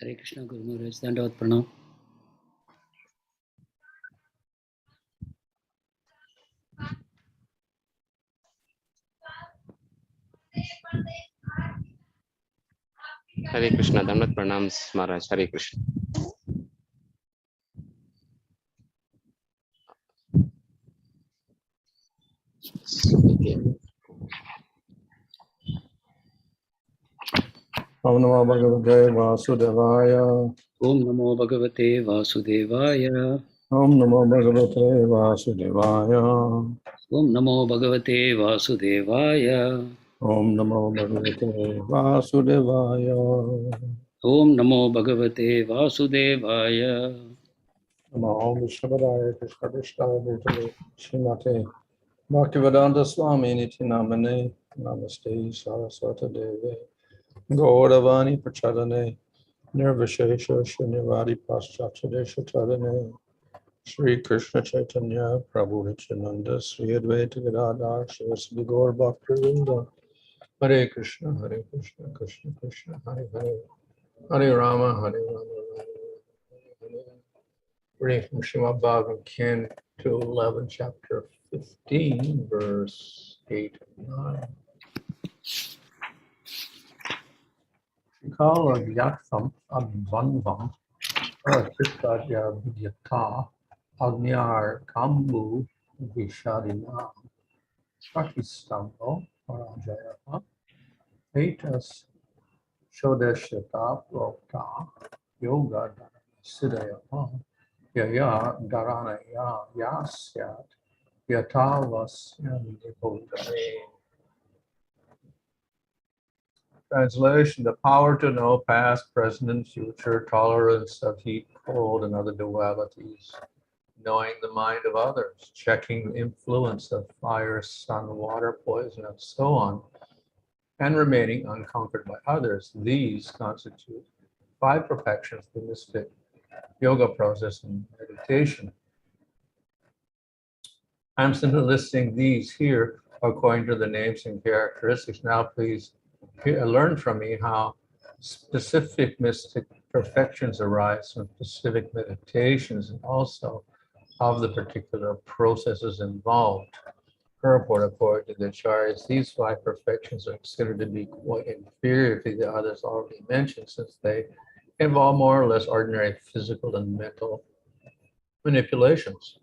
Hare Krishna, Guru Maharaj, Dandavat Pranam. Hare Krishna, Dandavat Pranams, Maharaj. Hare Krishna. Om Namo Bhagavate Vasudevaya. Om Namo Bhagavate Vasudevaya. Om Namo Bhagavate Vasudevaya. Om Namo Bhagavate Vasudevaya. Om Namo Bhagavate Vasudevaya. Om Namo Bhagavate Vasudevaya. Namo Vishnu Krishna Krishna Bhutale Srimate Bhaktivedanta Swami Niti Namane Namaste Saraswata Deve Gauravani Prachadane Nirvishesha Srinivadi Paschatadesha Tadane Sri Krishna Chaitanya Prabhu Nityananda Sri Advaita Gadadhar Shivasadi Gaur Bhaktivinoda Hare Krishna Krishna Krishna Hare Hare Hare Rama Hare Rama Reading from Srimad Bhagavatam Canto 11 chapter 15 verse 8 and 9. Tri-kāla-jñatvam advandvam para-cittādy-abhijñatā agny-arkāmbu-viṣādīnāṁ pratiṣṭambho parājayaḥ etāś coddeśataḥ proktā yoga-dhāraṇa-siddhayaḥ yayā dhāraṇayā syād yathā nibodha. Translation: the power to know past, present, and future, tolerance of heat, cold, and other dualities, knowing the mind of others, checking the influence of fire, sun, water, poison, and so on, and remaining unconquered by others. These constitute 5 perfections of the mystic yoga process and meditation. I'm simply listing these here according to the names and characteristics. Now please learn from me how specific mystic perfections arise from specific meditations and also of the particular processes involved. Purport: according to the acharyas, these 5 perfections are considered to be quite inferior to the others already mentioned, since they involve more or less ordinary physical and mental manipulations.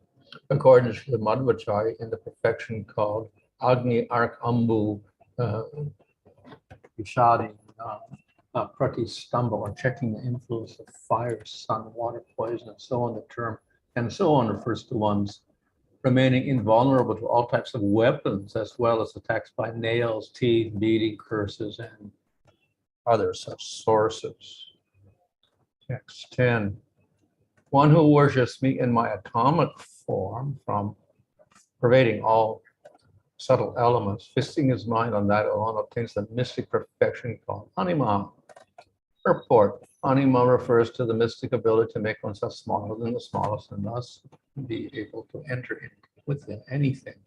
According to the Madhvacharya, in the perfection called agny-arkāmbu-viṣādīnāṁ, pratiṣṭambho, or checking the influence of fire, sun, water, poison, and so on, the term and so on refers to one's remaining invulnerable to all types of weapons, as well as attacks by nails, teeth, beating, curses, and other such sources. Text 10. One who worships me in my atomic form, from pervading all subtle elements, fixing his mind on that alone, obtains the mystic perfection called anima. Purport: anima refers to the mystic ability to make oneself smaller than the smallest, and thus be able to enter within anything.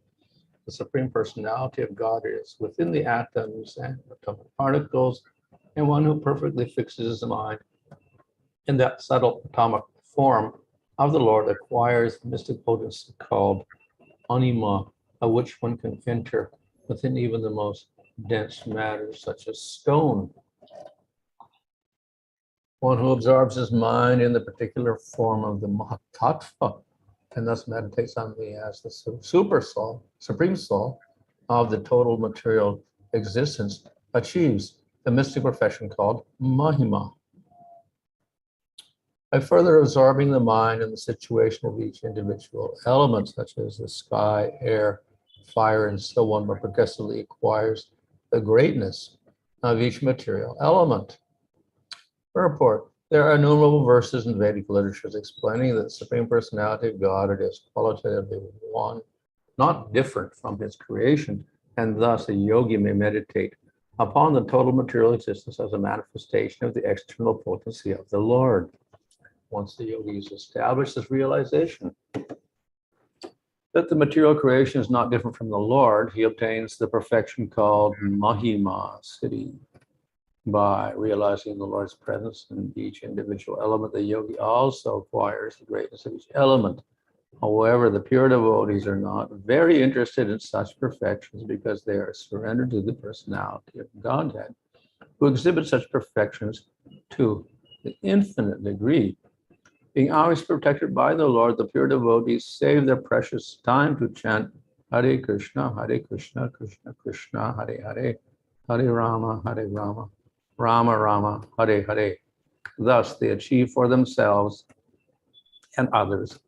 The Supreme Personality of God is within the atoms and atomic particles, and one who perfectly fixes his mind in that subtle atomic form of the Lord acquires the mystic potency called anima, of which one can enter within even the most dense matters, such as stone. One who absorbs his mind in the particular form of the Mahatattva and thus meditates on me as the super soul, supreme soul of the total material existence, achieves the mystic perfection called mahima. By further absorbing the mind in the situation of each individual element, such as the sky, air, fire, and so on, but progressively acquires the greatness of each material element. Purport: there are innumerable verses in Vedic literatures explaining that the Supreme Personality of God is qualitatively one, not different from his creation, and thus a yogi may meditate upon the total material existence as a manifestation of the external potency of the Lord. Once the yogi has established this realization that the material creation is not different from the Lord, he obtains the perfection called mahima, siddhi. by realizing the Lord's presence in each individual element, the yogi also acquires the greatness of each element. However, the pure devotees are not very interested in such perfections because they are surrendered to the personality of Godhead, who exhibit such perfections to the infinite degree. Being always protected by the Lord, the pure devotees save their precious time to chant Hare Krishna, Krishna Krishna, Hare Hare, Hare Rama, Rama Rama, Hare Hare. Thus, they achieve for themselves and others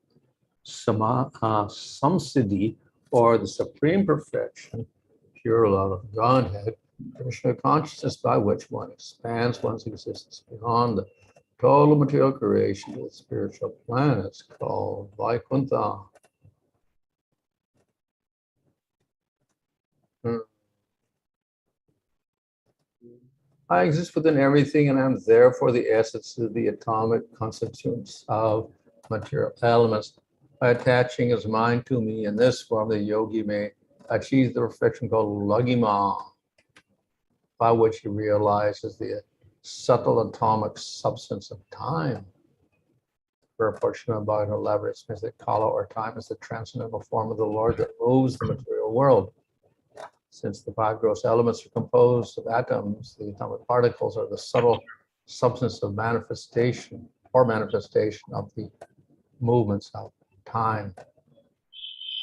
samsiddhi, or the supreme perfection, pure love of Godhead, Krishna consciousness, by which one expands one's existence beyond the total material creation with spiritual planets called Vaikuntha. I exist within everything, and I'm therefore the essence of the atomic constituents of material elements. By attaching his mind to me in this form, the yogi may achieve the perfection called lagima, by which he realizes the subtle atomic substance of time. For a portion of Bhagavad elaborates that kala, or time, is the transcendental form of the Lord that moves the material world. Since the five gross elements are composed of atoms, the atomic particles are the subtle substance of manifestation of the movements of time.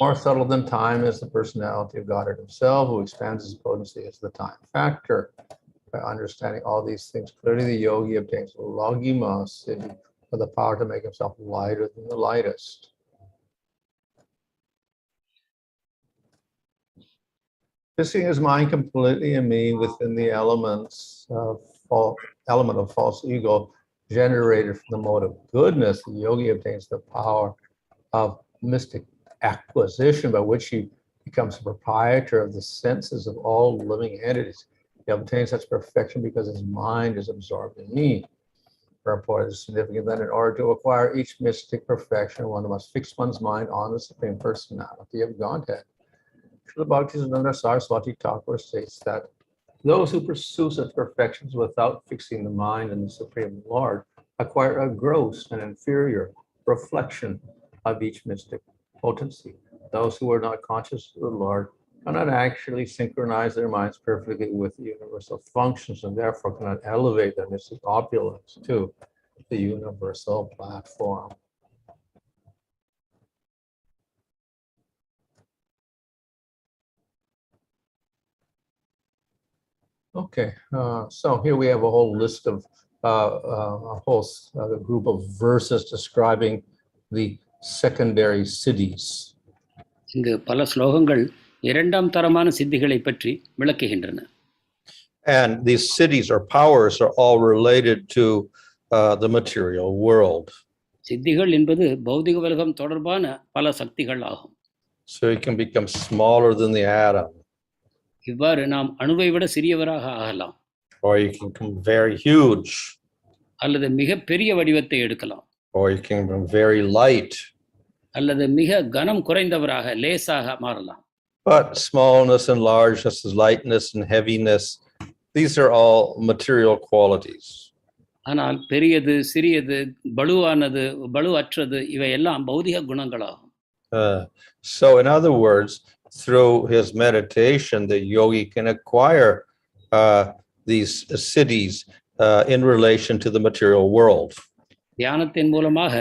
More subtle than time is the personality of Godhead himself, who expands his potency as the time factor. By understanding all these things clearly, the yogi obtains lagima siddhi, or the power to make himself lighter than the lightest. Fixing his mind completely in me within the element of false ego generated from the mode of goodness, the yogi obtains the power of mystic acquisition, by which he becomes a proprietor of the senses of all living entities. He obtains such perfection because his mind is absorbed in me. Therefore, it is significant that in order to acquire each mystic perfection, one must fix one's mind on the Supreme Personality of Godhead. Srila Bhakti-siddhanta Saraswati Thakur states that those who pursue such perfections without fixing the mind in the Supreme Lord acquire a gross and inferior reflection of each mystic potency. Those who are not conscious of the Lord cannot actually synchronize their minds perfectly with the universal functions, and therefore cannot elevate their mystic opulence to the universal platform. Okay, so here we have a whole list of a whole group of verses describing the secondary siddhis. இங்கு பல ஸ்லோகங்கள் இரண்டாம் தரமான சித்திகளை பற்றி விளக்குகின்றன. And these siddhis or powers are all related to the material world. சித்திகள் என்பது பௌதிக உலகம் தொடர்பான பல சக்திகள் ஆகும். So it can become smaller than the atom. இவ்வாறு நாம் அணுவை விட சிறியவராக ஆகலாம். Or you can become very huge. அல்லது மிக பெரிய வடிவத்தை எடுக்கலாம். Or you can become very light. அல்லது மிக கனம் குறைந்தவராக லேசாக மாறலாம். But smallness and largeness, lightness and heaviness, these are all material qualities. ஆனால் பெரியது, சிறியது, பளுவானது, பளுவற்றது இவையெல்லாம் பௌதிக குணங்களாகும். So in other words, through his meditation, the yogi can acquire these siddhis in relation to the material world. தியானத்தின் மூலமாக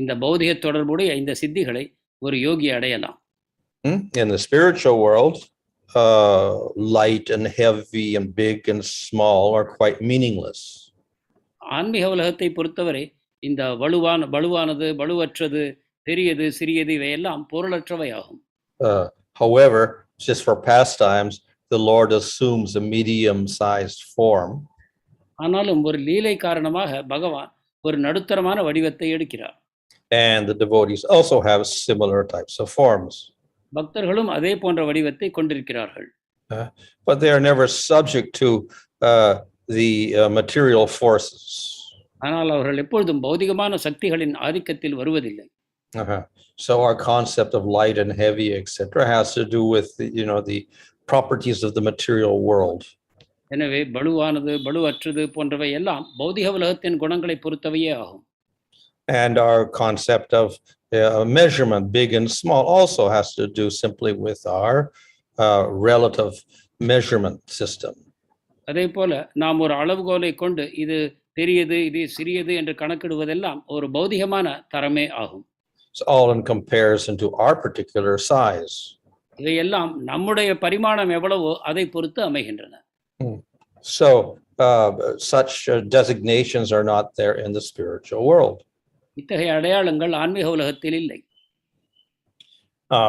இந்த பௌதிக தொடர்புடைய இந்த சித்திகளை ஒரு யோகி அடையலாம். In the spiritual world, light and heavy and big and small are quite meaningless. ஆன்மீக உலகத்தை பொறுத்தவரை இந்த பளுவானது, பளுவற்றது, பெரியது, சிறியது இவையெல்லாம் பொருளற்றவையாகும். However, just for pastimes, the Lord assumes a medium-sized form. ஆனாலும் ஒரு லீலை காரணமாக பகவான் ஒரு நடுத்தரமான வடிவத்தை எடுக்கிறார். And the devotees also have similar types of forms. பக்தர்களும் அதே போன்ற வடிவத்தை கொண்டிருக்கிறார்கள். But they are never subject to the material forces. ஆனால் அவர்கள் எப்பொழுதும் பௌதிகமான சக்திகளின் ஆதிக்கத்தில் வருவதில்லை. So our concept of light and heavy, etc., has to do with the properties of the material world. எனவே பளுவானது பளுவற்றது போன்றவை எல்லாம் பௌதிக உலகத்தின் குணங்களை பொறுத்தவையே ஆகும். And our concept of measurement, big and small, also has to do simply with our relative measurement system. அதே போல நாம் ஒரு அளவுகோலை கொண்டு இது பெரியது இது சிறியது என்று கணக்கிடுவதெல்லாம் ஒரு பௌதிகமான தரமே ஆகும். It's all in comparison to our particular size. இவையெல்லாம் நம்முடைய பரிமாணம் எவ்வளவோ அதை பொறுத்து அமைகின்றன. So such designations are not there in the spiritual world. இத்தகைய அடையாளங்கள் ஆன்மீக உலகத்தில் இல்லை.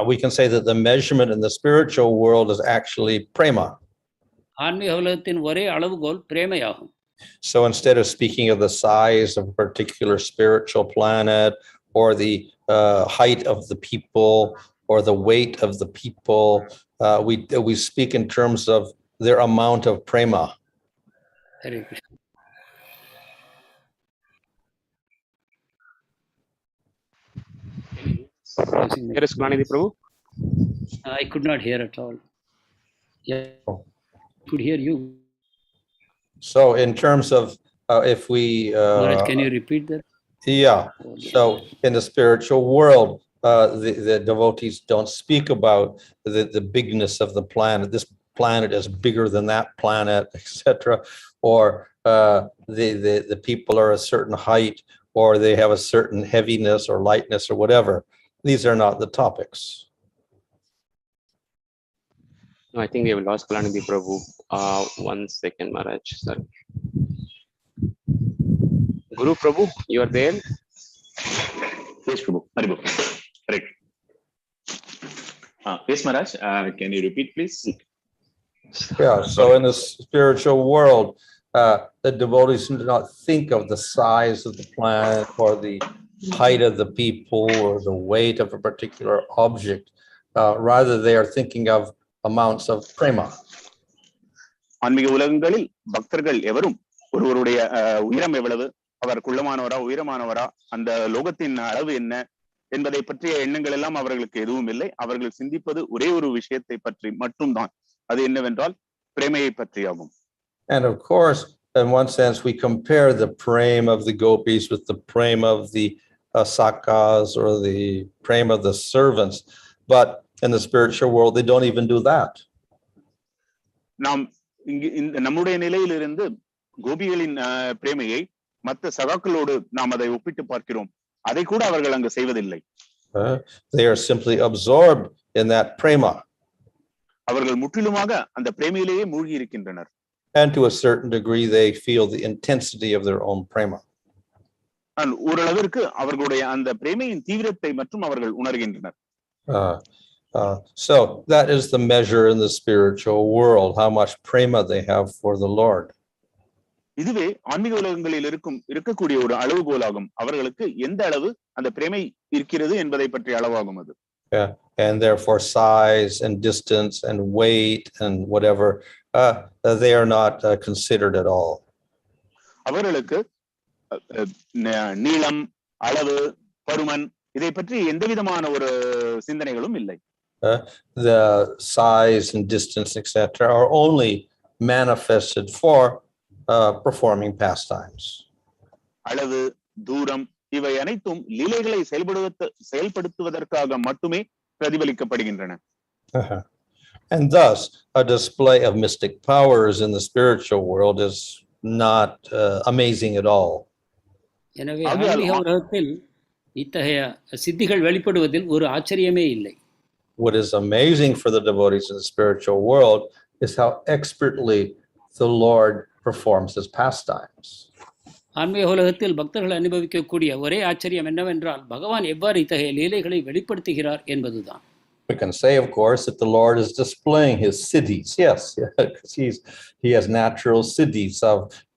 We can say that the measurement in the spiritual world is actually prema. ஆன்மீக உலகத்தின் ஒரே அளவுகோல் பிரேமையாகும். So instead of speaking of the size of a particular spiritual planet or the height of the people or the weight of the people, we speak in terms of their amount of prema. Hare Krishna. Here is Klanidhi Prabhu. I could not hear at all. Yeah, could hear you. So in terms of if we Maharaj, can you repeat that? yeah, so in the spiritual world, the devotees don't speak about the bigness of the planet. This planet is bigger than that planet, etc. Or the people are a certain height, or they have a certain heaviness or lightness or whatever. These are not the topics. No, I think we have lost Klanidhi Prabhu. 1 second, Maharaj. Sorry. Guru Prabhu, you are there? Yes, Prabhu. Haribo. Correct. Yes, Maharaj. Can you repeat, please? Yeah, so in the spiritual world, the devotees do not think of the size of the planet or the height of the people or the weight of a particular object. Rather, they are thinking of amounts of prema. ஆன்மீக உலகங்களில் பக்தர்கள் எவரும் ஒருவருடைய உயரம் எவ்வளவு, அவர் குள்ளமானவரா உயரமானவரா, அந்த லோகத்தின் அளவு என்ன என்பதை பற்றிய எண்ணங்கள் எல்லாம் அவர்களுக்கு எதுவும் இல்லை. அவர்கள் சிந்திப்பது ஒரே ஒரு விஷயத்தை பற்றி மட்டும்தான். அது என்னவென்றால் பிரேமையை பற்றியாகும். And of course, in one sense, we compare the prema of the gopis with the prema of the sakas or the prema of the servants. But in the spiritual world, they don't even do that. நாம் இந்த நம்முடைய நிலையிலிருந்து கோபிகளின் பிரேமையை மற்ற சகாக்களோடு நாம் அதை ஒப்பிட்டு பார்க்கிறோம். அதை கூட அவர்கள் அங்கு செய்வதில்லை. They are simply absorbed in that prema. அவர்கள் முற்றிலுமாக அந்த பிரேமையிலேயே மூழ்கி இருக்கின்றனர். And to a certain degree, they feel the intensity of their own prema. ஓரளவிற்கு அவர்களுடைய அந்த பிரேமையின் தீவிரத்தை மற்றும் அவர்கள் உணர்கின்றனர். So that is the measure in the spiritual world, how much prema they have for the Lord. இதுவே ஆன்மீக உலகங்களில் இருக்கக்கூடிய ஒரு அளவுகோலாகும். அவர்களுக்கு எந்த அளவு அந்த பிரேமை இருக்கிறது என்பதை பற்றிய அளவாகும் அது. And therefore size and distance and weight and whatever, they are not considered at all. அவர்களுக்கு நீளம், அளவு, பருமன் இதை பற்றி எந்த விதமான ஒரு சிந்தனைகளும் இல்லை. The size and distance, etc., are only manifested for performing pastimes. அளவு, தூரம் இவை அனைத்தும் லீலைகளை செயல்படுத்துவதற்காக மட்டுமே பிரதிபலிக்கப்படுகின்றன. And thus, a display of mystic powers in the spiritual world is not amazing at all. எனவே ஆன்மீக உலகத்தில் இத்தகைய சித்திகள் வெளிப்படுவதில் ஒரு ஆச்சரியமே இல்லை. What is amazing for the devotees in the spiritual world is how expertly the Lord performs his pastimes. ஆன்மீக உலகத்தில் பக்தர்கள் அனுபவிக்கக்கூடிய ஒரே ஆச்சரியம் என்னவென்றால் பகவான் எவ்வாறு இத்தகைய லீலைகளை வெளிப்படுத்துகிறார் என்பதுதான். We can say, of course, that the Lord is displaying his siddhis. Yes, because he has natural siddhis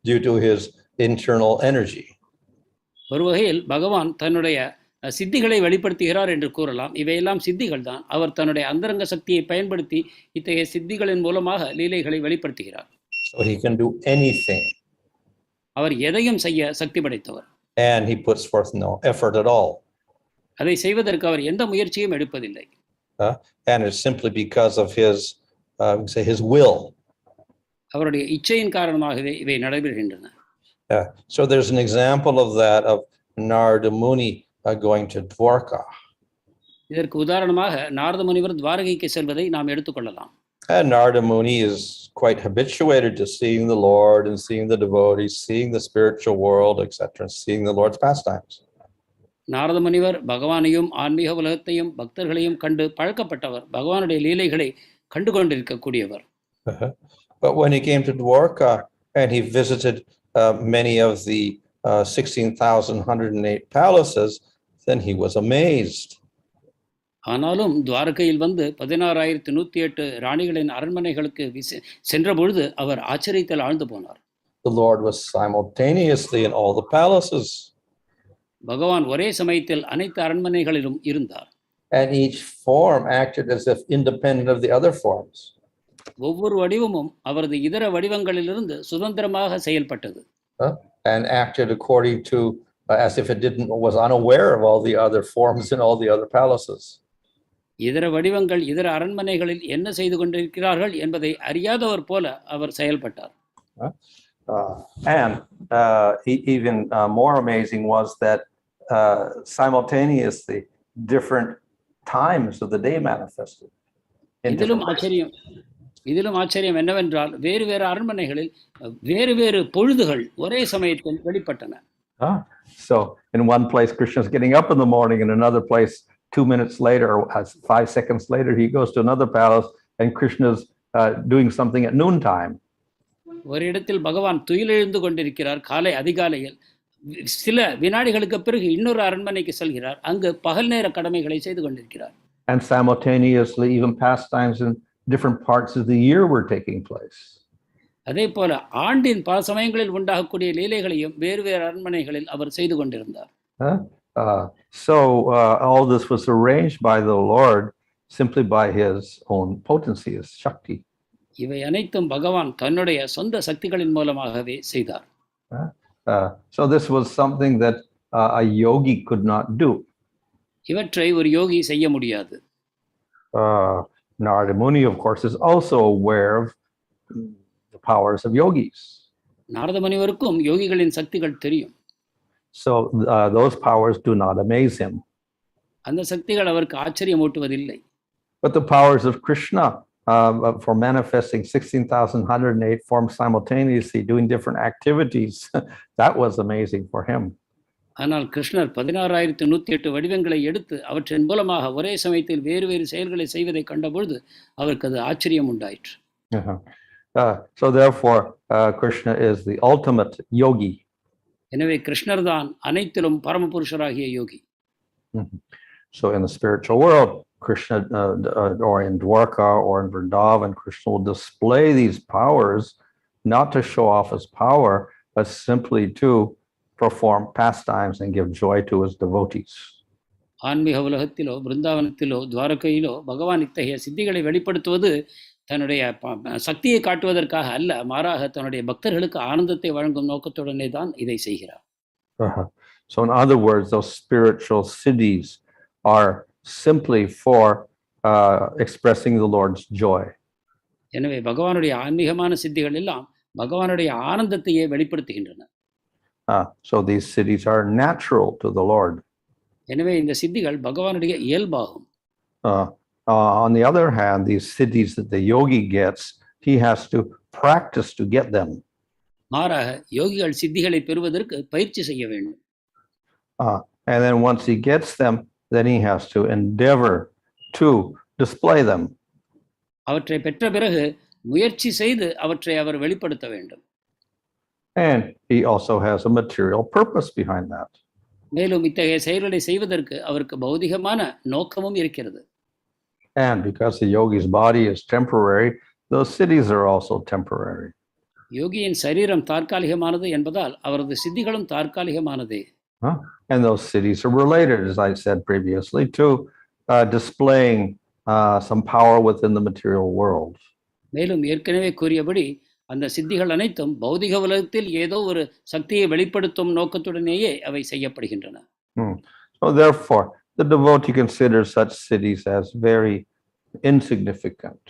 due to his internal energy. ஒரு வகையில் பகவான் தன்னுடைய சித்திகளை வெளிப்படுத்துகிறார் என்று கூறலாம். இவையெல்லாம் சித்திகள் தான். அவர் தன்னுடைய அந்தரங்க சக்தியை பயன்படுத்தி இத்தகைய சித்திகளின் மூலமாக லீலைகளை வெளிப்படுத்துகிறார். So he can do anything. அவர் எதையும் செய்ய சக்தி படைத்தவர். And he puts forth no effort at all. அதை செய்வதற்கு அவர் எந்த முயற்சியும் எடுப்பதில்லை. And it's simply because of his will. அவருடைய இச்சையின் காரணமாகவே இவை நடைபெறுகின்றன. So there's an example of that of Narada Muni going to Dwarka. இதற்கு உதாரணமாக நாரத முனிவர் துவாரகைக்கு செல்வதை நாம் எடுத்துக்கொள்ளலாம். And Narada Muni is quite habituated to seeing the Lord and seeing the devotees, seeing the spiritual world, etc., seeing the Lord's pastimes. Narada முனிவர் பகவானையும் ஆன்மீக உலகத்தையும் பக்தர்களையும் கண்டு பழக்கப்பட்டவர், பகவானுடைய லீலைகளை கண்டு கொண்டிருக்கக்கூடியவர். But when he came to Dwarka and he visited many of the 16,108 palaces, then he was amazed. ஆனாலும் துவாரகையில் வந்து 16,108 ராணிகளின் அரண்மனைகளுக்கு சென்ற பொழுது அவர் ஆச்சரியத்தில் ஆழ்ந்து போனார். The Lord was simultaneously in all the palaces. பகவான் ஒரே சமயத்தில் அனைத்து அரண்மனைகளிலும் இருந்தார். And each form acted as if independent of the other forms. ஒவ்வொரு வடிவமும் அவரது இதர வடிவங்களிலிருந்து சுதந்திரமாக செயல்பட்டது. And acted according to as if it was unaware of all the other forms in all the other palaces. இதர வடிவங்கள் இதர அரண்மனைகளில் என்ன செய்து கொண்டிருக்கிறார்கள் என்பதை அறியாதவர் போல அவர் செயல்பட்டார். And even more amazing was that simultaneously different times of the day manifested. இதிலும் ஆச்சரியம் என்னவென்றால் வேறு வேறு அரண்மனைகளில் வேறு வேறு பொழுதுகள் ஒரே சமயத்தில் வெளிப்பட்டன. So in one place Krishna is getting up in the morning, in another place 2 minutes later or 5 seconds later he goes to another palace and Krishna is doing something at noon time. ஒரு இடத்தில் பகவான் துயிலெழுந்து கொண்டிருக்கிறார் காலை அதிகாலையில், சில வினாடிகளுக்கு பிறகு இன்னொரு அரண்மனைக்கு செல்கிறார், அங்கு பகல் நேர கடமைகளை செய்து கொண்டிருக்கிறார். And simultaneously even pastimes in different parts of the year were taking place. அதே போல ஆண்டின் பல சமயங்களில் உண்டாகக்கூடிய லீலைகளையும் வேறு வேறு அரண்மனைகளில் அவர் செய்து கொண்டிருந்தார். So all this was arranged by the Lord simply by his own potency, his shakti. இவை அனைத்தும் பகவான் தன்னுடைய சொந்த சக்திகளின் மூலமாகவே செய்தார். So this was something that a yogi could not do. இவற்றை ஒரு யோகி செய்ய முடியாது. Narada Muni, of course, is also aware of the powers of yogis. Narada முனிவருக்கும் யோகிகளின் சக்திகள் தெரியும். So those powers do not amaze him. அந்த சக்திகள் அவருக்கு ஆச்சரியமூட்டுவதில்லை. But the powers of Krishna for manifesting 16,108 forms simultaneously, doing different activities, that was amazing for him. ஆனால் கிருஷ்ணர் 16,108 வடிவங்களை எடுத்து அவற்றின் மூலமாக ஒரே சமயத்தில் வேறு வேறு செயல்களை செய்வதை கண்டபொழுது அவருக்கு அது ஆச்சரியம் உண்டாயிற்று. So therefore Krishna is the ultimate yogi. எனவே கிருஷ்ணர் தான் அனைத்திலும் பரமபுருஷராகிய யோகி. So in the spiritual world, Krishna or in Dwarka or in Vrindavan, Krishna will display these powers not to show off his power, but simply to perform pastimes and give joy to his devotees. ஆன்மீக உலகத்திலோ பிருந்தாவனத்திலோ துவாரகையிலோ பகவான் இத்தகைய சித்திகளை வெளிப்படுத்துவது தன்னுடைய சக்தியை காட்டுவதற்காக அல்ல, மாறாக தன்னுடைய பக்தர்களுக்கு ஆனந்தத்தை வழங்கும் நோக்கத்துடனே தான் இதை செய்கிறார். So in other words, those spiritual siddhis are simply for expressing the Lord's joy. எனவே பகவானுடைய ஆன்மீகமான சித்திகள் எல்லாம் பகவானுடைய ஆனந்தத்தையே வெளிப்படுத்துகின்றன. So these siddhis are natural to the Lord. எனவே இந்த சித்திகள் பகவானுடைய இயல்பாகும். On the other hand, these siddhis that the yogi gets, he has to practice to get them. மாறாக யோகிகள் சித்திகளை பெறுவதற்கு பயிற்சி செய்ய வேண்டும். And then once he gets them, then he has to endeavor to display them. அவற்றை பெற்ற பிறகு முயற்சி செய்து அவற்றை அவர் வெளிப்படுத்த வேண்டும். And he also has a material purpose behind that. மேலும் இத்தகைய செயல்களை செய்வதற்கு அவருக்கு பௌதிகமான நோக்கமும் இருக்கிறது. And because the yogi's body is temporary, those siddhis are also temporary. யோகியின் சரீரம் தற்காலிகமானது என்பதால் அவரது சித்திகளும் தற்காலிகமானதே. And those siddhis are related, as I said previously, to displaying some power within the material world. மேலும் ஏற்கனவே கூறியபடி அந்த சித்திகள் அனைத்தும் பௌதிக உலகத்தில் ஏதோ ஒரு சக்தியை வெளிப்படுத்தும் நோக்கத்துடனேயே அவை செய்யப்படுகின்றன. So therefore, the devotee considers such siddhis as very insignificant.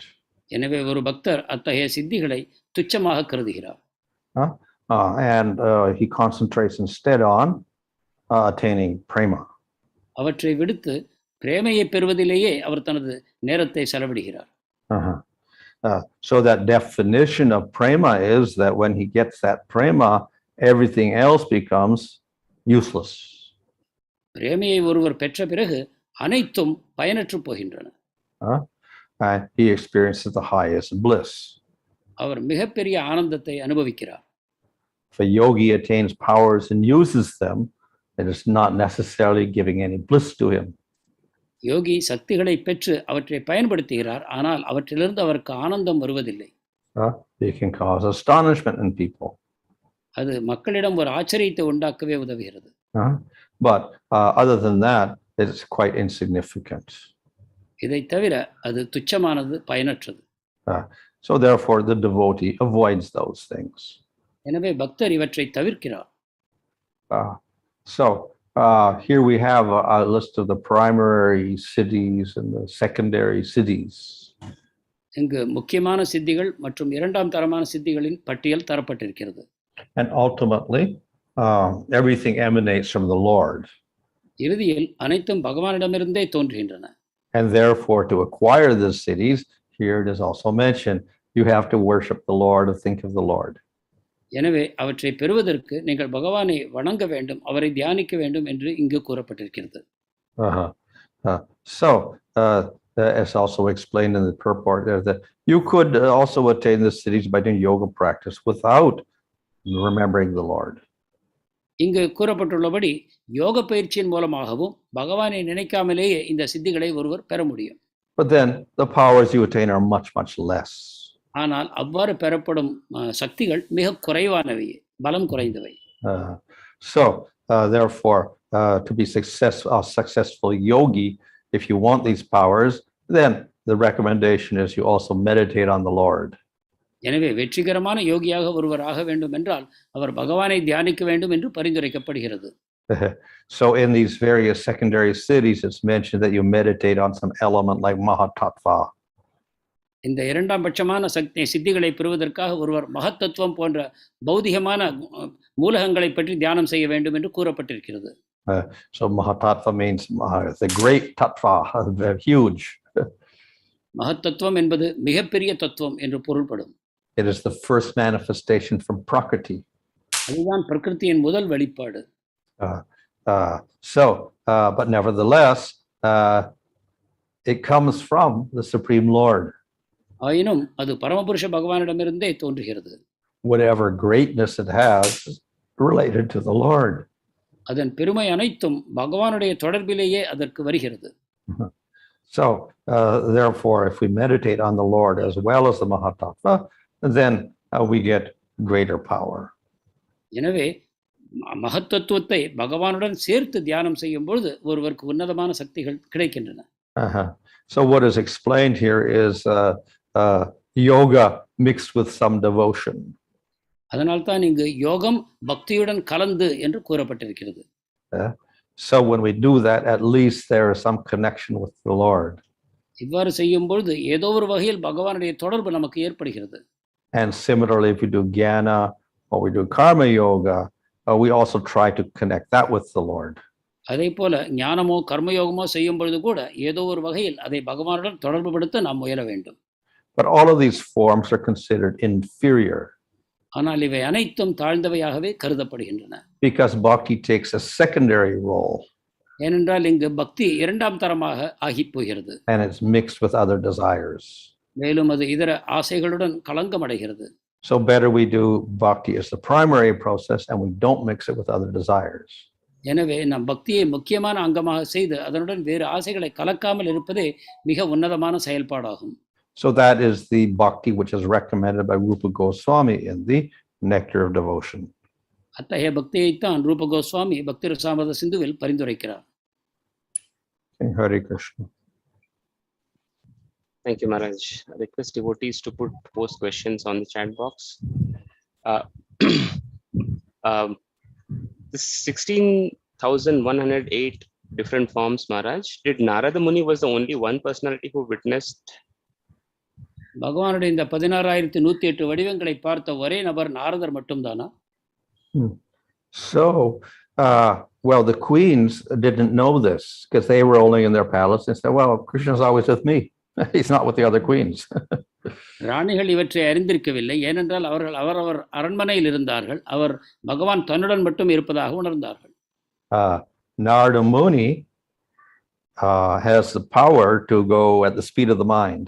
எனவே ஒரு பக்தர் அத்தகைய சித்திகளை துச்சமாக கருதுகிறார். And he concentrates instead on attaining prema. அவற்றை விடுத்து பிரேமையை பெறுவதிலேயே அவர் தனது நேரத்தை செலவிடுகிறார். So that definition of prema is that when he gets that prema, everything else becomes useless. பிரேமையை ஒருவர் பெற்ற பிறகு அனைத்தும் பயனற்று போகின்றன. And he experiences the highest bliss. அவர் மிகப்பெரிய ஆனந்தத்தை அனுபவிக்கிறார். If a yogi attains powers and uses them, it is not necessarily giving any bliss to him. யோகி சக்திகளை பெற்று அவற்றை பயன்படுத்துகிறார், ஆனால் அவற்றிலிருந்து அவருக்கு ஆனந்தம் வருவதில்லை. It can cause astonishment in people. அது மக்களிடம் ஒரு ஆச்சரியத்தை உண்டாக்கவே உதவுகிறது. But other than that, it's quite insignificant. இதை தவிர அது துச்சமானது, பயனற்றது. So therefore, the devotee avoids those things. எனவே பக்தர் இவற்றை தவிர்க்கிறார். So here we have a list of the primary cities and the secondary cities. இங்கு முக்கியமான சித்திகள் மற்றும் இரண்டாம் தரமான சித்திகளின் பட்டியல் தரப்பட்டிருக்கிறது. And ultimately, everything emanates from the Lord. இறுதியில் அனைத்தும் பகவானிடமிருந்தே தோன்றுகின்றன. And therefore, to acquire these cities, here it is also mentioned, you have to worship the Lord or think of the Lord. எனவே அவற்றை பெறுவதற்கு நீங்கள் பகவானை வணங்க வேண்டும், அவரை தியானிக்க வேண்டும் என்று இங்கு கூறப்பட்டிருக்கிறது. So, as also explained in the purport, that you could also attain the cities by doing yoga practice without remembering the Lord. இங்கு கூறப்பட்டுள்ளபடி யோக பயிற்சியின் மூலமாகவும் பகவானை நினைக்காமலேயே இந்த சித்திகளை ஒருவர் பெற முடியும். But then the powers you attain are much, much less. ஆனால் அவ்வாறு பெறப்படும் சக்திகள் மிக குறைவானவை, பலம் குறைந்தவை. So therefore, to be a successful yogi, if you want these powers, then the recommendation is you also meditate on the Lord. எனவே வெற்றிகரமான யோகியாக ஒருவர் ஆக வேண்டும் என்றால் அவர் பகவானை தியானிக்க வேண்டும் என்று பரிந்துரைக்கப்படுகிறது. So in these various secondary cities, it's mentioned that you meditate on some element like mahatattva. இந்த இரண்டாம் பட்சமான சித்திகளை பெறுவதற்காக ஒருவர் மகத்தத்துவம் போன்ற பௌதிகமான மூலகங்களை பற்றி தியானம் செய்ய வேண்டும் என்று கூறப்பட்டிருக்கிறது. So mahatattva means the great tattva, huge. மகத்தத்துவம் என்பது மிகப்பெரிய தத்துவம் என்று பொருள்படும். It is the first manifestation from prakriti. அதுதான் பிரகிருதியின் முதல் வெளிப்பாடு. But nevertheless, it comes from the Supreme Lord. ஆயினும் அது பரமபுருஷ பகவானிடமிருந்தே தோன்றுகிறது. Whatever greatness it has is related to the Lord. அதன் பெருமை அனைத்தும் பகவானுடைய தொடர்பிலேயே அதற்கு வருகிறது. So therefore, if we meditate on the Lord as well as the mahatattva, then we get greater power. எனவே மகத்தத்துவத்தை பகவானுடன் சேர்த்து தியானம் செய்யும் பொழுது ஒருவருக்கு உன்னதமான சக்திகள் கிடைக்கின்றன. So what is explained here is yoga mixed with some devotion. அதனால் தான் இங்கு யோகம் பக்தியுடன் கலந்து என்று கூறப்பட்டிருக்கிறது. So when we do that, at least there is some connection with the Lord. இவ்வாறு செய்யும் பொழுது ஏதோ ஒரு வகையில் பகவானுடைய தொடர்பு நமக்கு ஏற்படுகிறது. And similarly, if we do jnana or we do karma yoga, we also try to connect that with the Lord. அதே போல ஞானமோ கர்மயோகமோ செய்யும் பொழுது கூட ஏதோ ஒரு வகையில் அதை பகவானுடன் தொடர்புபடுத்த நாம் முயல வேண்டும். But all of these forms are considered inferior. ஆனால் இவை அனைத்தும் தாழ்ந்தவையாகவே கருதப்படுகின்றன. Because bhakti takes a secondary role. ஏனென்றால் இங்கு பக்தி இரண்டாம் தரமாக ஆகி போகிறது. And it's mixed with other desires. மேலும் அது இதர ஆசைகளுடன் கலங்கமடைகிறது. So better we do bhakti as the primary process and we don't mix it with other desires. எனவே நம் பக்தியை முக்கியமான அங்கமாக செய்து அதனுடன் வேறு ஆசைகளை கலக்காமல் இருப்பதே மிக உன்னதமான செயல்பாடாகும். So that is the bhakti which is recommended by Rupa Goswami in the Nectar of Devotion. அத்தகைய பக்தியைத்தான் ரூப கோஸ்வாமி பக்தி ரசாமிர்த சிந்துவில் பரிந்துரைக்கிறார். Hare Krishna. Thank you, Maharaj. I request devotees to post questions on the chat box. This 16,108 different forms, Maharaj, did Narada Muni was the only one personality who witnessed பகவானுடைய இந்த 16,108 வடிவங்களை பார்த்த ஒரே நபர் நாரதர் மட்டும்தானா? So, well, the queens didn't know this because they were only in their palace and said, well, Krishna's always with me. He's not with the other queens. ராணிகள் இவற்றை அறிந்திருக்கவில்லை, ஏனென்றால் அவர்கள் அவரவர் அரண்மனையில் இருந்தார்கள். அவர் பகவான் தன்னுடன் மட்டும் இருப்பதாக உணர்ந்தார்கள். Narada Muni has the power to go at the speed of the mind.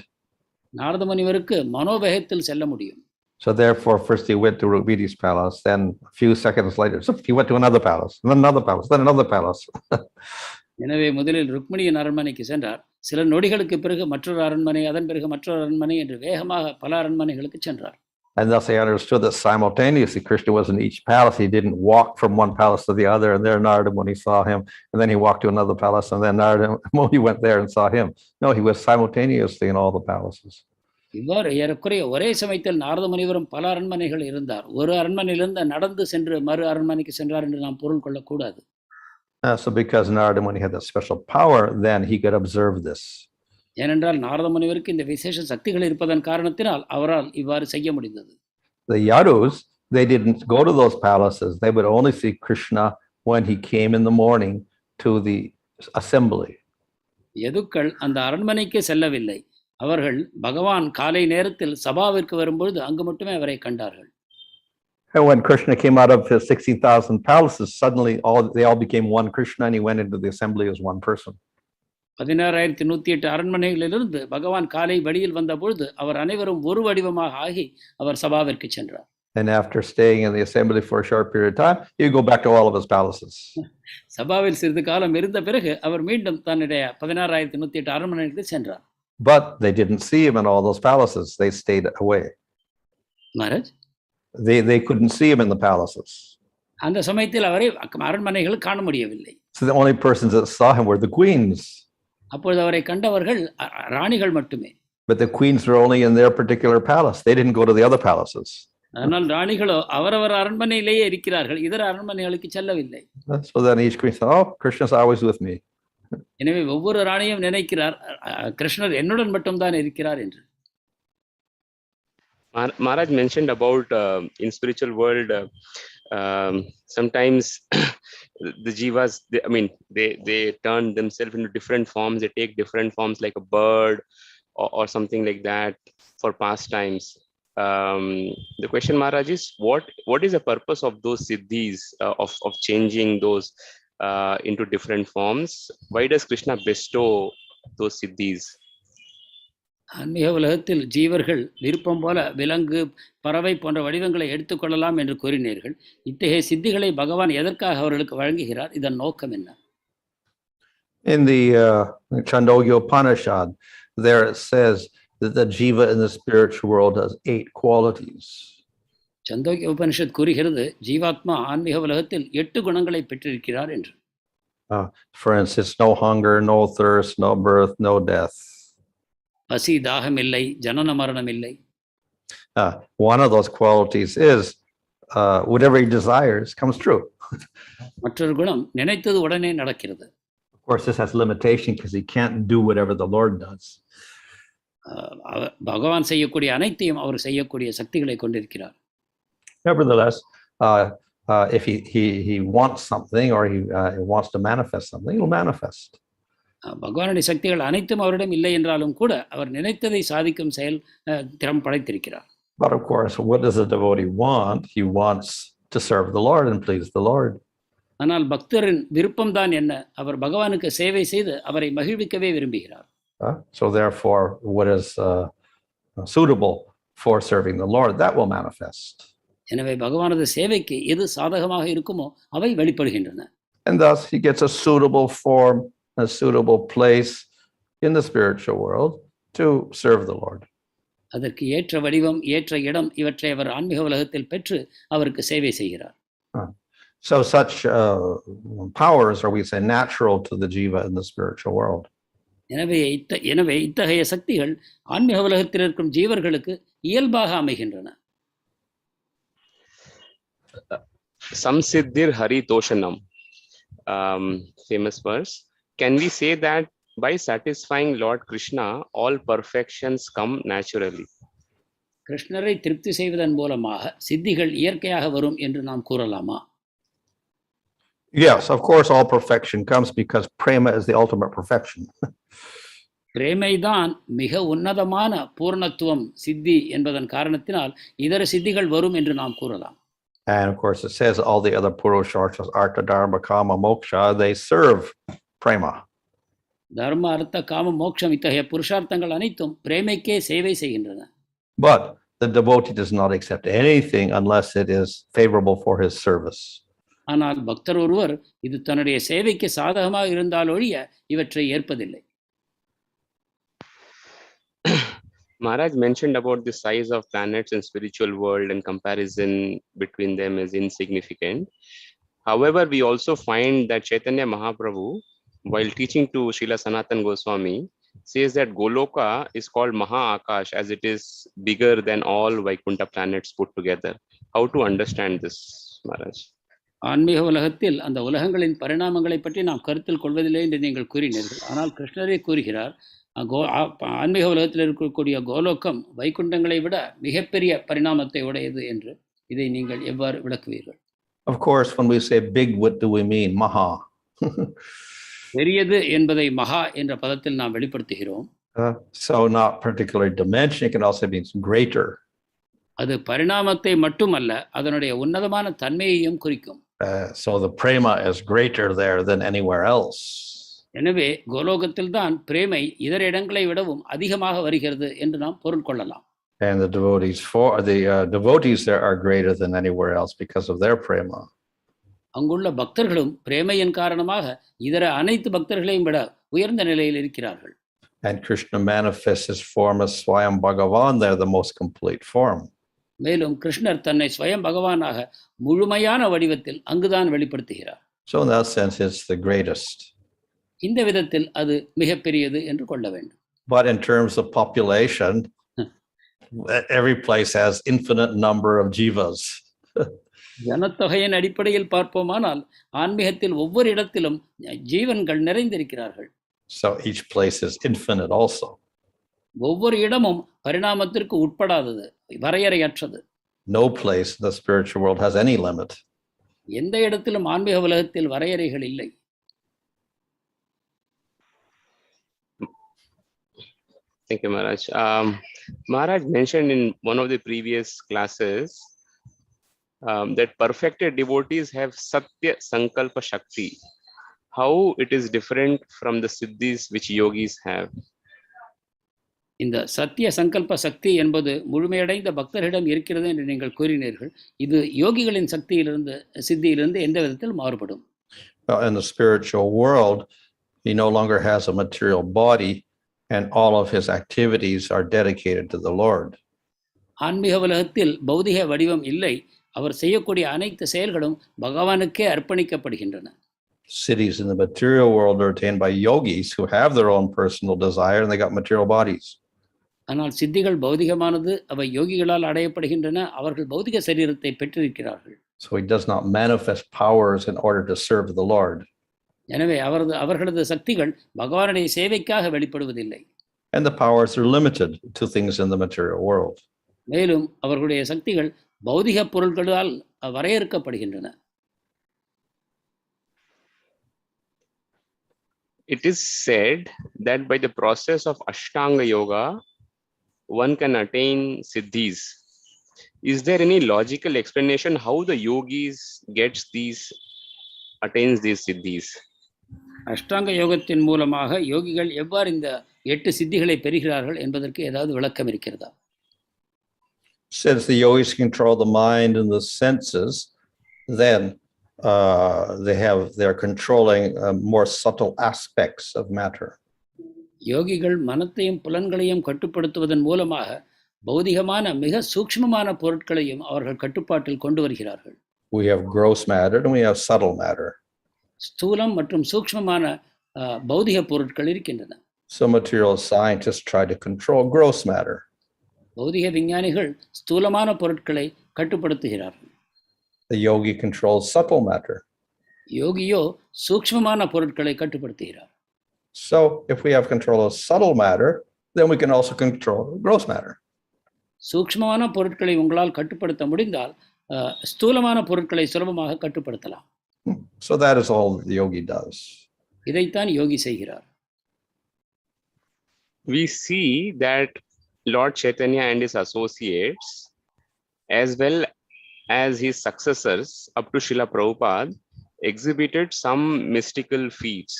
Narada முனிவருக்கு மனோவேகத்தில் செல்ல முடியும். So therefore, first he went to Rukmini's palace, then a few seconds later, so he went to another palace, and then another palace, then another palace. எனவே முதலில் ருக்மிணியின் அரண்மனைக்கு சென்றார். சில நொடிகளுக்கு பிறகு மற்றொரு அரண்மனை, அதன் பிறகு மற்றொரு அரண்மனை என்று வேகமாக பல அரண்மனைகளுக்கு சென்றார். And thus they understood that simultaneously Krishna was in each palace. He didn't walk from one palace to the other, and there Narada Muni saw him, and then he walked to another palace, and then Narada Muni went there and saw him. No, he was simultaneously in all the palaces. இவ்வாறு ஏறக்குறைய ஒரே சமயத்தில் நாரத முனிவரும் பல அரண்மனைகள் இருந்தார். ஒரு அரண்மனையிலிருந்து நடந்து சென்று மறு அரண்மனைக்கு சென்றார் என்று நாம் பொருள் கொள்ளக்கூடாது. So because Narada Muni had that special power, then he could observe this. ஏனென்றால் நாரத முனிவருக்கு இந்த விசேஷ சக்திகள் இருப்பதன் காரணத்தினால் அவரால் இவ்வாறு செய்ய முடிந்தது. The yadus, they didn't go to those palaces. They would only see Krishna when he came in the morning to the assembly. யதுக்கள் அந்த அரண்மனைக்கு செல்லவில்லை. அவர்கள் பகவான் காலை நேரத்தில் சபாவிற்கு வரும்பொழுது அங்கு மட்டுமே அவரை கண்டார்கள். And when Krishna came out of his 60,000 palaces, suddenly they all became one Krishna, and he went into the assembly as one person. 16,108 அரண்மனைகளிலிருந்து பகவான் காலை வெளியில் வந்த பொழுது அவர் அனைவரும் ஒரு வடிவமாக ஆகி அவர் சபாவிற்கு சென்றார். And after staying in the assembly for a short period of time, he go back to all of his palaces. சபாவில் சிறிது காலம் இருந்த பிறகு அவர் மீண்டும் தன்னுடைய 16,108 அரண்மனைகளுக்கு சென்றார். But they didn't see him in all those palaces. They stayed away. Maharaj, They couldn't see him in the palaces. அந்த சமயத்தில் அவரை அரண்மனைகள் காண முடியவில்லை. So the only persons that saw him were the queens. அப்பொழுது அவரை கண்டவர்கள் ராணிகள் மட்டுமே. But the queens were only in their particular palace. They didn't go to the other palaces. ஆனால் ராணிகளோ அவரவர் அரண்மனையிலேயே இருக்கிறார்கள், இதர அரண்மனைகளுக்கு செல்லவில்லை. So then each queen said, "Oh, Krishna's always with me." எனவே ஒவ்வொரு ராணியும் நினைக்கிறார், கிருஷ்ணர் என்னுடன் மட்டும்தான் இருக்கிறார் என்று. Maharaj mentioned about in spiritual world sometimes the jivas, they turn themselves into different forms. They take different forms like a bird or something like that for pastimes. The question, Maharaj, is what is the purpose of those siddhis, of changing those into different forms? Why does Krishna bestow those siddhis? ஆன்மீக உலகத்தில் ஜீவர்கள் விருப்பம் போல விலங்கு, பறவை போன்ற வடிவங்களை எடுத்துக்கொள்ளலாம் என்று கூறினீர்கள். இத்தகைய சித்திகளை பகவான் எதற்காக அவர்களுக்கு வழங்குகிறார்? இதன் நோக்கம் என்ன? In the Chandogya Upanishad, there it says that the jiva in the spiritual world has 8 qualities. சந்தோக்கிய Upanishad கூறுகிறது, ஜீவாத்மா ஆன்மீக உலகத்தில் 8 குணங்களை பெற்றிருக்கிறார் என்று. For instance, no hunger, no thirst, no birth, no death. பசி, தாகம் இல்லை, ஜனன மரணம் இல்லை. One of those qualities is whatever he desires comes true. மற்றொரு குணம், நினைத்தது உடனே நடக்கிறது. Of course, this has limitation because he can't do whatever the Lord does. பகவான் செய்யக்கூடிய அனைத்தையும் அவர் செய்யக்கூடிய சக்திகளை கொண்டிருக்கிறார். Nevertheless, if he wants something or he wants to manifest something, he will manifest. பகவானுடைய சக்திகள் அனைத்தும் அவரிடம் இல்லை என்றாலும் கூட அவர் நினைத்ததை சாதிக்கும் செயல் திறம் படைத்திருக்கிறார். But of course, what does a devotee want? He wants to serve the Lord and please the Lord. ஆனால் பக்தரின் விருப்பம் தான் என்ன? அவர் பகவானுக்கு சேவை செய்து அவரை மகிழ்விக்கவே விரும்புகிறார். So therefore, what is suitable for serving the Lord, that will manifest. எனவே பகவானது சேவைக்கு எது சாதகமாக இருக்குமோ அவை வெளிப்படுகின்றன. And thus he gets a suitable form, a suitable place in the spiritual world to serve the Lord. அதற்கு ஏற்ற வடிவம், ஏற்ற இடம் இவற்றை அவர் ஆன்மீக உலகத்தில் பெற்று அவருக்கு சேவை செய்கிறார். So such powers are, we say, natural to the jiva in the spiritual world. எனவே இத்தகைய சக்திகள் ஆன்மீக உலகத்தில் இருக்கும் ஜீவர்களுக்கு இயல்பாக அமைகின்றன. Samsiddhir Hari Toshanam, famous verse. Can we say that by satisfying Lord Krishna, all perfections come naturally. கிருஷ்ணரை திருப்தி செய்வதன் மூலமாக சித்திகள் இயற்கையாக வரும் என்று நாம் கூறலாமா? Yes, of course, all perfection comes because prema is the ultimate perfection. பிரேமைதான் மிக உன்னதமான பூர்ணத்துவம் சித்தி என்பதன் காரணத்தினால் இதர சித்திகள் வரும் என்று நாம் கூறலாம். And of course, it says all the other purusharthas, artha, dharma, kama, moksha, they serve prema. தர்ம அர்த்த காம மோட்சம் இத்தகைய புருஷார்த்தங்கள் அனைத்தும் பிரேமைக்கே சேவை செய்கின்றன. But the devotee does not accept anything unless it is favorable for his service. ஆனால் பக்தர் ஒருவர் இது தன்னுடைய சேவைக்கு சாதகமாக இருந்தால் ஒழிய இவற்றை ஏற்பதில்லை. Maharaj mentioned about the size of planets in spiritual world and comparison between them is insignificant. However, we also find that Chaitanya Mahaprabhu, while teaching to Srila Sanatana Goswami, says that Goloka is called Maha-Akash as it is bigger than all Vaikuntha planets put together. How to understand this, Maharaj? ஆன்மீக உலகத்தில் அந்த உலகங்களின் பரிணாமங்களை பற்றி நாம் கருத்தில் கொள்வதில்லை என்று நீங்கள் கூறினீர்கள். ஆனால் கிருஷ்ணரே கூறுகிறார், ஆன்மீக உலகத்தில் இருக்கக்கூடிய கோலோகம் வைகுண்டங்களை விட மிகப்பெரிய பரிணாமத்தை உடையது என்று. இதை நீங்கள் எவ்வாறு விளக்குவீர்கள்? Of course, when we say big, what do we mean? Maha. பெரியது என்பதை மகா என்ற பதத்தில் நாம் வெளிப்படுத்துகிறோம். So not particularly dimension, it can also mean greater. அது பரிணாமத்தை மட்டுமல்ல, அதனுடைய உன்னதமான தன்மையையும் குறிக்கும். So the prema is greater there than anywhere else. எனவே கோலோகத்தில் தான் பிரேமை இதர இடங்களை விடவும் அதிகமாக வருகிறது என்று நாம் பொருள் கொள்ளலாம். And the devotees there are greater than anywhere else because of their prema. அங்குள்ள பக்தர்களும் பிரேமையின் காரணமாக இதர அனைத்து பக்தர்களையும் விட உயர்ந்த நிலையில் இருக்கிறார்கள். And Krishna manifests his form as Swayam Bhagavan there, the most complete form. மேலும் கிருஷ்ணர் தன்னை ஸ்வயம் பகவானாக முழுமையான வடிவத்தில் அங்குதான் வெளிப்படுத்துகிறார். So in that sense, it's the greatest. இந்த விதத்தில் அது மிகப்பெரியது என்று கொள்ள வேண்டும். But in terms of population, every place has infinite number of jivas. ஜனத்தொகையின் அடிப்படையில் பார்ப்போமானால் ஆன்மீகத்தில் ஒவ்வொரு இடத்திலும் ஜீவன்கள் நிறைந்திருக்கிறார்கள். So each place is infinite also. ஒவ்வொரு இடமும் பரிணாமத்திற்கு உட்படாதது, வரையறையற்றது. No place in the spiritual world has any limit. எந்த இடத்திலும் ஆன்மீக உலகத்தில் வரையறைகள் இல்லை. Thank you, Maharaj. Maharaj mentioned in one of the previous classes that perfected devotees have Satya Sankalpa Shakti. How it is different from the siddhis which yogis have? இந்த சத்திய சங்கல்ப சக்தி என்பது முழுமையடைந்த பக்தர்களிடம் இருக்கிறது என்று நீங்கள் கூறினீர்கள். இது யோகிகளின் சக்தியிலிருந்து சித்தியிலிருந்து எந்த விதத்தில் மாறுபடும்? In the spiritual world, he no longer has a material body and all of his activities are dedicated to the Lord. ஆன்மீக உலகத்தில் பௌதிக வடிவம் இல்லை. அவர் செய்யக்கூடிய அனைத்து செயல்களும் பகவானுக்கே அர்ப்பணிக்கப்படுகின்றன. Siddhis in the material world are attained by yogis who have their own personal desire and they got material bodies. ஆனால் சித்திகள் பௌதிகமானது, அவை யோகிகளால் அடையப்படுகின்றன. அவர்கள் பௌதிக சரீரத்தை பெற்றிருக்கிறார்கள். So he does not manifest powers in order to serve the Lord. எனவே அவர்களது சக்திகள் பகவானுடைய சேவைக்காக வெளிப்படுவதில்லை. And the powers are limited to things in the material world. மேலும் அவர்களுடைய சக்திகள் பௌதிக பொருட்களால் வரையறுக்கப்படுகின்றன. It is said that by the process of Ashtanga Yoga, one can attain siddhis. Is there any logical explanation how the yogis attains these siddhis? அஷ்டாங்க யோகத்தின் மூலமாக யோகிகள் எவ்வாறு இந்த 8 சித்திகளை பெறுகிறார்கள் என்பதற்கு ஏதாவது விளக்கம் இருக்கிறதா? Since the yogis control the mind and the senses, then they're controlling more subtle aspects of matter. யோகிகள் மனத்தையும் புலன்களையும் கட்டுப்படுத்துவதன் மூலமாக பௌதிகமான மிக சூக்ஷ்மமான பொருட்களையும் அவர்கள் கட்டுப்பாட்டில் கொண்டு வருகிறார்கள். We have gross matter and we have subtle matter. ஸ்தூலம் மற்றும் சூக்ஷ்மமான பௌதிக பொருட்கள் இருக்கின்றன. So material scientists try to control gross matter. பௌதிக விஞ்ஞானிகள் ஸ்தூலமான பொருட்களை கட்டுப்படுத்துகிறார்கள். The yogi controls subtle matter. யோகியோ சூக்ஷ்மமான பொருட்களை கட்டுப்படுத்துகிறார். So if we have control of subtle matter, then we can also control gross matter. சூக்ஷ்மமான பொருட்களை உங்களால் கட்டுப்படுத்த முடிந்தால் ஸ்தூலமான பொருட்களை சுலபமாக கட்டுப்படுத்தலாம். So that is all the yogi does. இதைத்தான் யோகி செய்கிறார். We see that Lord Chaitanya and his associates, as well as his successors up to Srila Prabhupada, exhibited some mystical feats.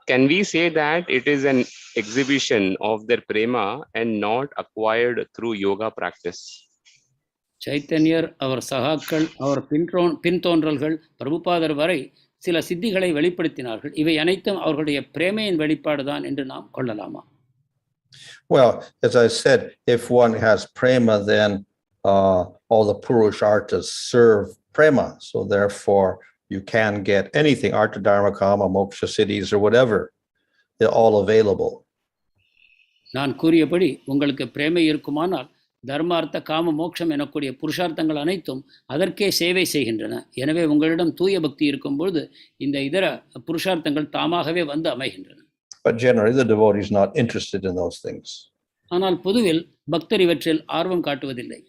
Can we say that it is an exhibition of their prema and not acquired through yoga practice? சைத்தன்யர், அவர் சகாக்கள், அவர் பின்தோன்றல்கள், பிரபுபாதர் வரை சில சித்திகளை வெளிப்படுத்தினார்கள். இவை அனைத்தும் அவர்களுடைய பிரேமையின் வெளிப்பாடுதான் என்று நாம் கொள்ளலாமா? Well, as I said, if one has prema, then all the purusharthas serve prema. So therefore, you can get anything, artha, dharma, kama, moksha, siddhis, or whatever. They're all available. நான் கூறியபடி உங்களுக்கு பிரேமை இருக்குமானால் தர்மார்த்த காம மோட்சம் எனக்கூடிய புருஷார்த்தங்கள் அனைத்தும் அதற்கே சேவை செய்கின்றன. எனவே உங்களிடம் தூய பக்தி இருக்கும்பொழுது இந்த இதர புருஷார்த்தங்கள் தாமாகவே வந்து அமைகின்றன. But generally the devotee is not interested in those things. ஆனால் பொதுவில் பக்தர் இவற்றில் ஆர்வம் காட்டுவதில்லை.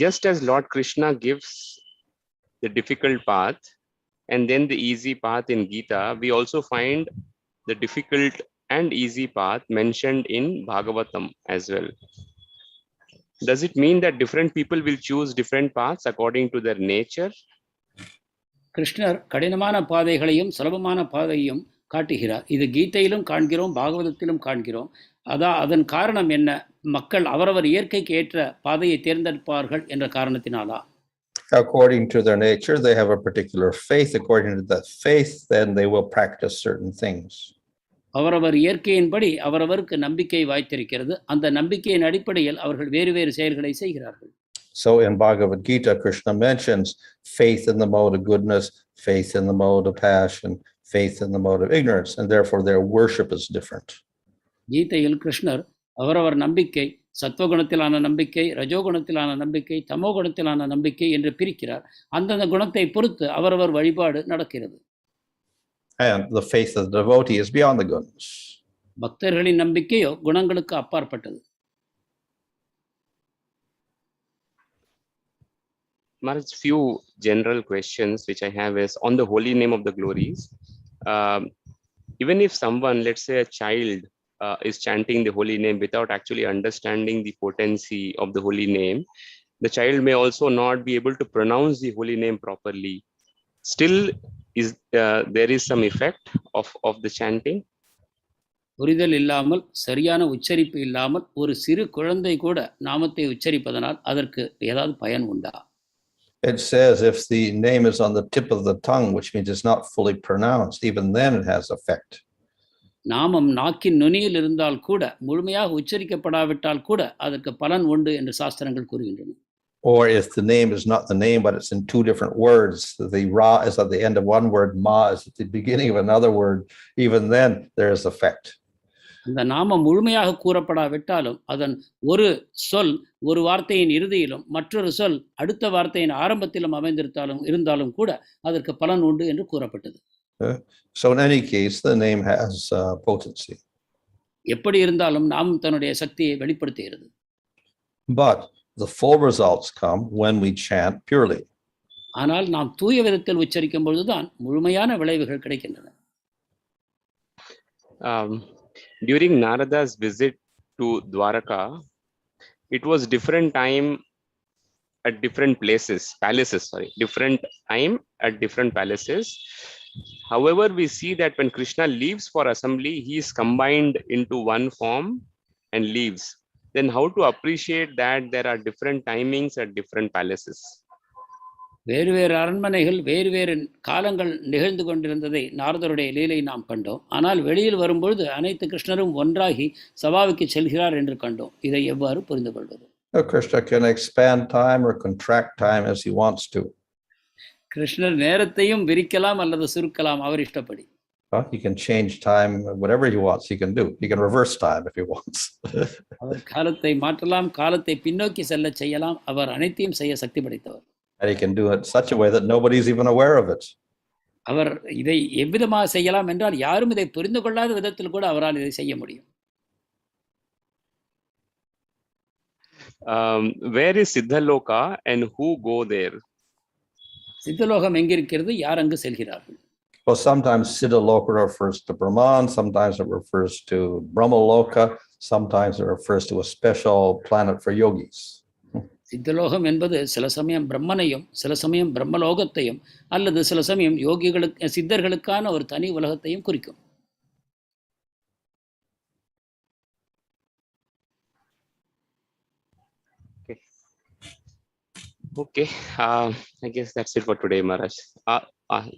Just as Lord Krishna gives the difficult path and then the easy path in Gita, we also find the difficult and easy path mentioned in Bhagavatam as well. Does it mean that different people will choose different paths according to their nature? கிருஷ்ணர் கடினமான பாதைகளையும் சுலபமான பாதையும் காட்டுகிறார். இது கீதையிலும் காண்கிறோம், பாகவதத்திலும் காண்கிறோம். அதன் காரணம் என்ன? மக்கள் அவரவர் இயற்கைக்கு ஏற்ற பாதையை தேர்ந்தெடுப்பார்கள் என்ற காரணத்தினாலா? According to their nature, they have a particular faith. According to that faith, then they will practice certain things. அவரவர் இயற்கையின்படி அவரவருக்கு நம்பிக்கை வாய்த்திருக்கிறது. அந்த நம்பிக்கையின் அடிப்படையில் அவர்கள் வேறு வேறு செயல்களை செய்கிறார்கள். So in Bhagavad Gita, Krishna mentions faith in the mode of goodness, faith in the mode of passion, faith in the mode of ignorance, and therefore their worship is different. கீதையில் கிருஷ்ணர் அவரவர் நம்பிக்கை சத்வகுணத்திலான நம்பிக்கை, ரஜோகுணத்திலான நம்பிக்கை, தமோகுணத்திலான நம்பிக்கை என்று பிரிக்கிறார். அந்தந்த குணத்தை பொறுத்து அவரவர் வழிபாடு நடக்கிறது. And the faith of the devotee is beyond the gunas. பக்தர்களின் நம்பிக்கையோ குணங்களுக்கு அப்பாற்பட்டது. Maharaj, few general questions which I have is on the holy name of the glories. Even if someone, let's say a child, is chanting the holy name without actually understanding the potency of the holy name, the child may also not be able to pronounce the holy name properly. Still, there is some effect of the chanting? புரிதல் இல்லாமல், சரியான உச்சரிப்பு இல்லாமல் ஒரு சிறு குழந்தை கூட நாமத்தை உச்சரிப்பதனால் அதற்கு ஏதாவது பயன் உண்டா? It says if the name is on the tip of the tongue, which means it's not fully pronounced, even then it has effect. நாமம் நாக்கின் நுனியில் இருந்தால் கூட, முழுமையாக உச்சரிக்கப்படாவிட்டால் கூட அதற்கு பலன் உண்டு என்று சாஸ்திரங்கள் கூறுகின்றன. Or if the name is not the name, but it's in two different words, the ra is at the end of one word, ma is at the beginning of another word, even then there is effect. அந்த நாமம் முழுமையாக கூறப்படாவிட்டாலும் அதன் ஒரு சொல் ஒரு வார்த்தையின் இறுதியிலும் மற்றொரு சொல் அடுத்த வார்த்தையின் ஆரம்பத்திலும் இருந்தாலும் கூட அதற்கு பலன் உண்டு என்று கூறப்பட்டது. So in any case, the name has potency. எப்படி இருந்தாலும் நாமம் தன்னுடைய சக்தியை வெளிப்படுத்துகிறது. But the full results come when we chant purely. ஆனால் நாம் தூய விதத்தில் உச்சரிக்கும் பொழுதுதான் முழுமையான விளைவுகள் கிடைக்கின்றன. During Narada's visit to Dwaraka, it was different time at different different time at different palaces. However, we see that when Krishna leaves for assembly, he is combined into one form and leaves. Then how to appreciate that there are different timings at different palaces? வேறு வேறு அரண்மனைகள் வேறு வேறு காலங்கள் நிகழ்ந்து கொண்டிருந்ததை நாரதருடைய லீலை நாம் கண்டோம். ஆனால் வெளியில் வரும்பொழுது அனைத்து கிருஷ்ணரும் ஒன்றாகி சபாவுக்கு செல்கிறார் என்று கண்டோம். இதை எவ்வாறு புரிந்து கொள்வது? Krishna can expand time or contract time as he wants to. கிருஷ்ணர் நேரத்தையும் விரிக்கலாம் அல்லது சுருக்கலாம் அவர் இஷ்டப்படி. Well, he can change time, whatever he wants, he can do. He can reverse time if he wants. அவர் காலத்தை மாற்றலாம், காலத்தை பின்னோக்கி செல்ல செய்யலாம். அவர் அனைத்தையும் செய்ய சக்தி படைத்தவர். And he can do it in such a way that nobody's even aware of it. அவர் இதை எவ்விதமாக செய்யலாம் என்றால் யாரும் இதை புரிந்து கொள்ளாத விதத்தில் கூட அவரால் இதை செய்ய முடியும். Where is Siddhaloka and who go there? சித்தலோகம் எங்கிருக்கிறது, யார் அங்கு செல்கிறார்கள்? Well, sometimes Siddhaloka refers to Brahman, sometimes it refers to Brahmaloka, sometimes it refers to a special planet for yogis. சித்தலோகம் என்பது சில சமயம் பிரம்மனையும் சில சமயம் பிரம்மலோகத்தையும் அல்லது சில சமயம் யோகிகளுக்கு சித்தர்களுக்கான ஒரு தனி உலகத்தையும் குறிக்கும். Okay, I guess that's it for today, Maharaj.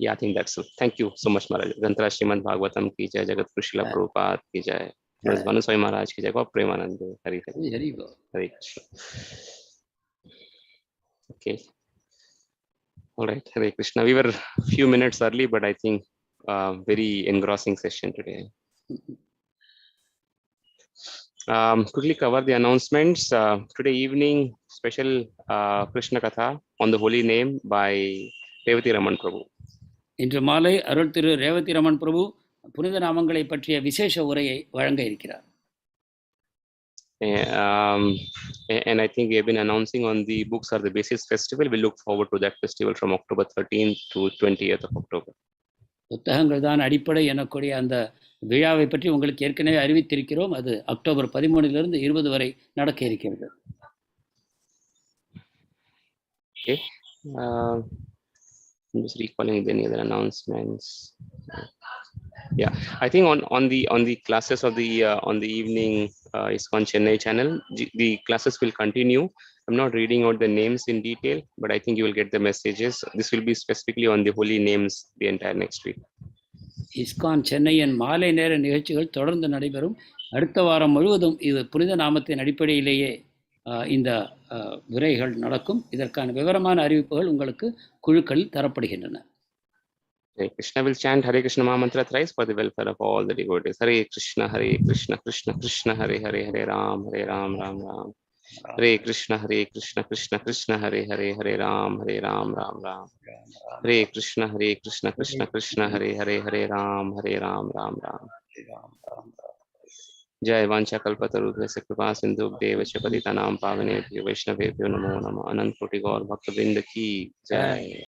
Yeah, I think that's it. Thank you so much, Maharaj. Grantha Srimad Bhagavatam ki jai, Jagat Guru Srila Prabhupada ki jai, Vanu Swami Maharaj ki jai, Gop Premanand, Hari Krishna. Okay. All right, Hare Krishna. We were a few minutes early, but I think very engrossing session today. Quickly cover the announcements. Today evening, special Krishna Katha on the holy name by Revati Raman Prabhu. இன்று மாலை அருள் திரு ரேவதி ரமன் பிரபு புனித நாமங்களை பற்றிய விசேஷ உரையை வழங்க இருக்கிறார். And I think we have been announcing on the Books Are the Basis festival. We look forward to that festival from October 13th to 20th of October. புத்தகங்கள் தான் அடிப்படை எனக்கூடிய அந்த விழாவை பற்றி உங்களுக்கு ஏற்கனவே அறிவித்திருக்கிறோம். அது அக்டோபர் 13 20 வரை நடக்க இருக்கிறது. Okay. I'm just recalling if any other announcements. Yeah, I think on the classes of the on the evening ISKCON Chennai channel, the classes will continue. I'm not reading out the names in detail, but I think you will get the messages. This will be specifically on the holy names the entire next week. ISKCON சென்னையின் மாலை நேர நிகழ்ச்சிகள் தொடர்ந்து நடைபெறும். அடுத்த வாரம் முழுவதும் இது புனித நாமத்தின் அடிப்படையிலேயே இந்த உரைகள் நடக்கும். இதற்கான விவரமான அறிவிப்புகள் உங்களுக்கு குழுக்களில் தரப்படுகின்றன. Hare Krishna will chant Hare Krishna Maha Mantra thrice for the welfare of all the devotees. Hare Krishna, Krishna Krishna, Hare Hare, Hare Ram, Ram Ram. Hare Krishna, Krishna Krishna, Hare Hare, Hare Ram, Ram Ram. Hare Krishna, Krishna Krishna, Hare Hare, Hare Ram, Ram Ram. जय वांछा कल्पतरुभ्यश्च कृपा सिन्धुभ्येव च पतितानां पावनेभ्यो वैष्णवेभ्यो नमो नमः। अनंत कोटि गौर भक्त वृंद की जय।